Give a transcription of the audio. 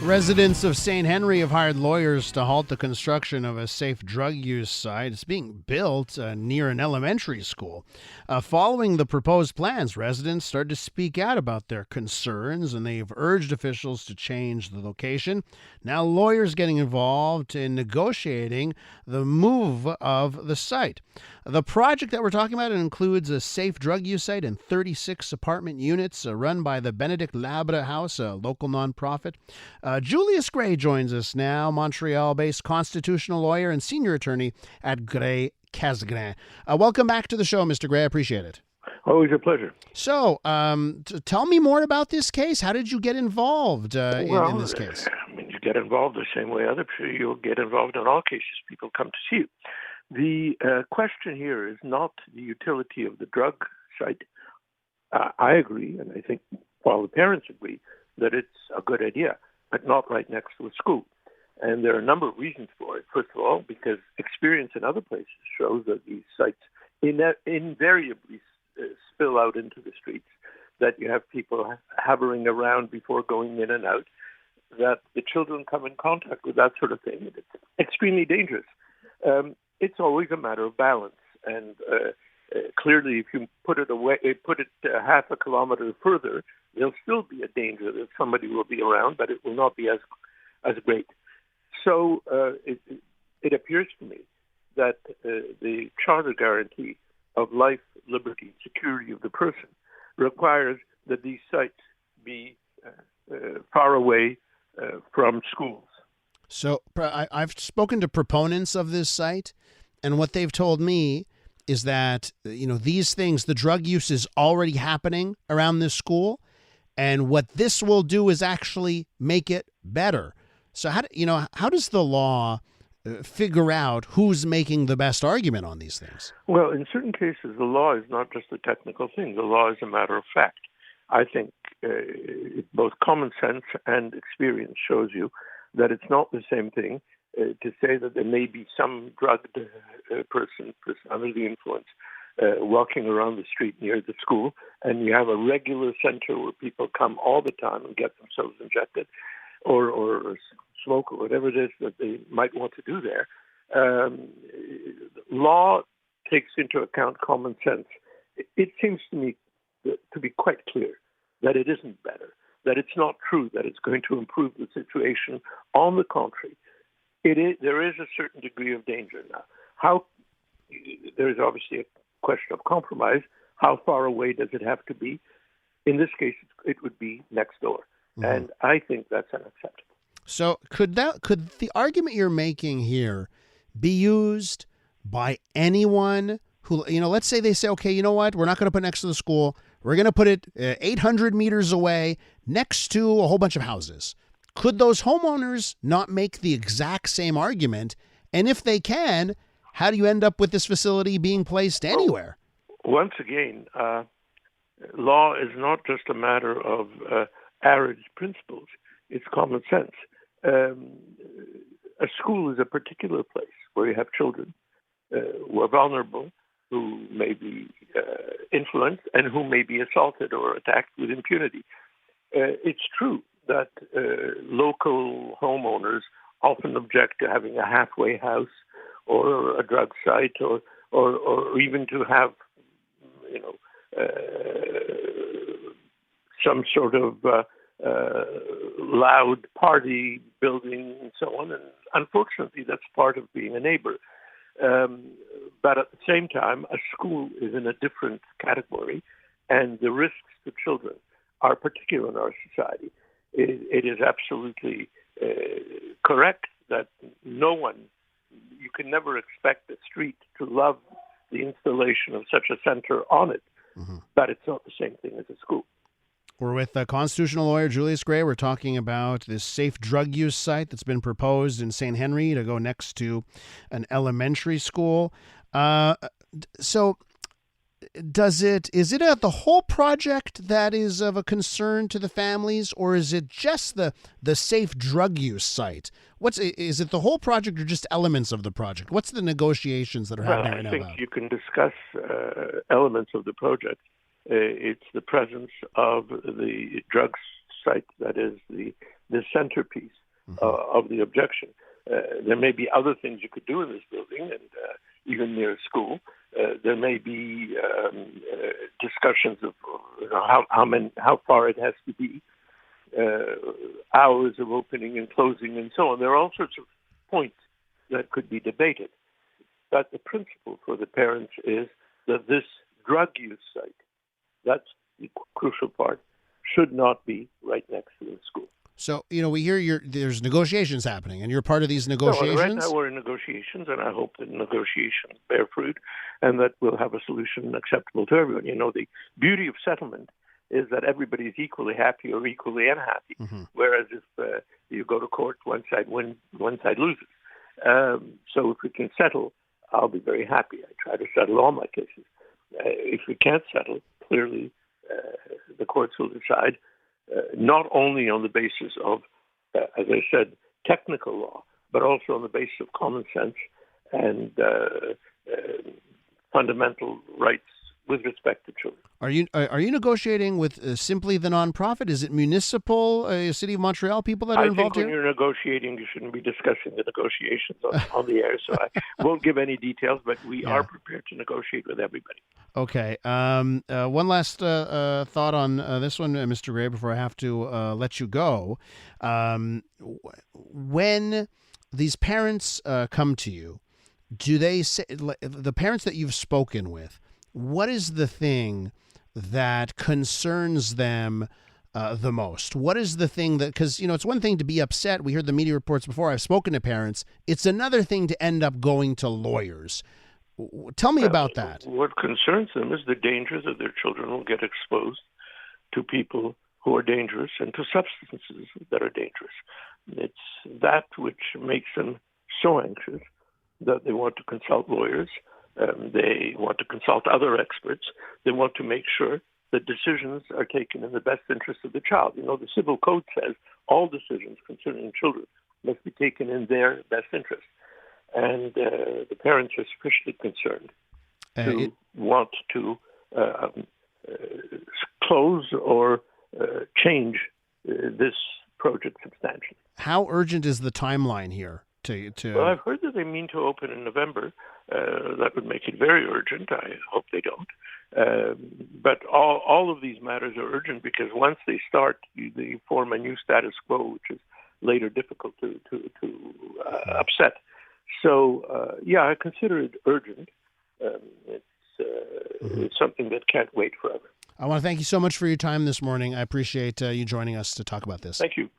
Residents of Saint-Henri have hired lawyers to halt the construction of a safe drug use site. It's being built near an elementary school. Following the proposed plans, residents started to speak out about their concerns, and they've urged officials to change the location. Now lawyers getting involved in negotiating the move of the site. The project that we're talking about includes a safe drug use site and 36 apartment units run by the Benedict Labre House, a local nonprofit. Julius Grey joins us now, Montreal-based constitutional lawyer and senior attorney at Grey Casgrain. Welcome back to the show, Mr. Grey. I appreciate it. Always a pleasure. So, tell me more about this case. How did you get involved in this case? You get involved the same way you'll get involved in all cases. People come to see you. The question here is not the utility of the drug site. I agree, and I think all the parents agree, that it's a good idea, but not right next to a school. And there are a number of reasons for it. First of all, because experience in other places shows that these sites invariably spill out into the streets, that you have people hovering around before going in and out, that the children come in contact with that sort of thing. It's extremely dangerous. It's always a matter of balance. And clearly, if you put it half a kilometer further, there'll still be a danger that somebody will be around, but it will not be as great. So it appears to me that the charter guarantee of life, liberty, security of the person requires that these sites be far away from schools. So I've spoken to proponents of this site, and what they've told me is that, these things, the drug use is already happening around this school. And what this will do is actually make it better. So how does the law figure out who's making the best argument on these things? Well, in certain cases, the law is not just a technical thing. The law is a matter of fact. I think both common sense and experience shows you that it's not the same thing to say that there may be some drugged person under the influence walking around the street near the school, and you have a regular center where people come all the time and get themselves injected or smoke or whatever it is that they might want to do there. Law takes into account common sense. It seems to me to be quite clear that it isn't better, that it's not true that it's going to improve the situation. On the contrary, there is a certain degree of danger now. There is obviously a question of compromise. How far away does it have to be? In this case, it would be next door. Mm-hmm. And I think that's unacceptable. So could the argument you're making here be used by anyone who, let's say they say, okay, you know what? We're not going to put it next to the school. We're going to put it 800 meters away next to a whole bunch of houses. Could those homeowners not make the exact same argument? And if they can, how do you end up with this facility being placed anywhere? Once again, law is not just a matter of average principles. It's common sense. A school is a particular place where you have children who are vulnerable, who may be influenced, and who may be assaulted or attacked with impunity. It's true that local homeowners often object to having a halfway house or a drug site or even to have, some sort of loud party building and so on. And unfortunately, that's part of being a neighbor. But at the same time, a school is in a different category, and the risks to children are particular in our society. It is absolutely correct that you can never expect a street to love the installation of such a center on it, mm-hmm. but it's not the same thing as a school. We're with constitutional lawyer Julius Grey. We're talking about this safe drug use site that's been proposed in Saint-Henri to go next to an elementary school. So is it the whole project that is of a concern to the families, or is it just the safe drug use site? Is it the whole project or just elements of the project? What's the negotiations that are happening right now? I think you can discuss elements of the project. It's the presence of the drug site, that is the the centerpiece of the objection. There may be other things you could do in this building, and even near a school. There may be discussions of how far it has to be, hours of opening and closing, and so on. There are all sorts of points that could be debated. But the principle for the parents is that this drug use site, that's the crucial part, should not be right next to the school. So, we hear there's negotiations happening, and you're part of these negotiations? Right now we're in negotiations, and I hope that negotiations bear fruit and that we'll have a solution acceptable to everyone. The beauty of settlement is that everybody's equally happy or equally unhappy, whereas if you go to court, one side wins, one side loses. So if we can settle, I'll be very happy. I try to settle all my cases. If we can't settle, clearly the courts will decide, not only on the basis of, as I said, technical law, but also on the basis of common sense and fundamental rights with respect to children. Are you negotiating with simply the nonprofit? Is it municipal, City of Montreal people that are involved here? I think when here? you're negotiating, you shouldn't be discussing the negotiations on the air, so I won't give any details, but we are prepared to negotiate with everybody. Okay. One last thought on this one, Mr. Grey, before I have to let you go. When these parents come to you, do they say, the parents that you've spoken with, what is the thing that concerns them the most? What is the thing that, because, it's one thing to be upset. We heard the media reports before. I've spoken to parents. It's another thing to end up going to lawyers. Tell me about that. What concerns them is the danger that their children will get exposed to people who are dangerous and to substances that are dangerous. It's that which makes them so anxious that they want to consult lawyers. They want to consult other experts. They want to make sure that decisions are taken in the best interest of the child. The Civil Code says all decisions concerning children must be taken in their best interest. And the parents are sufficiently concerned to want to close or change this project substantially. How urgent is the timeline here? Well, I've heard that they mean to open in November. That would make it very urgent. I hope they don't. But all of these matters are urgent because once they start, they form a new status quo, which is later difficult to upset. So, I consider it urgent. It's something that can't wait forever. I want to thank you so much for your time this morning. I appreciate you joining us to talk about this. Thank you.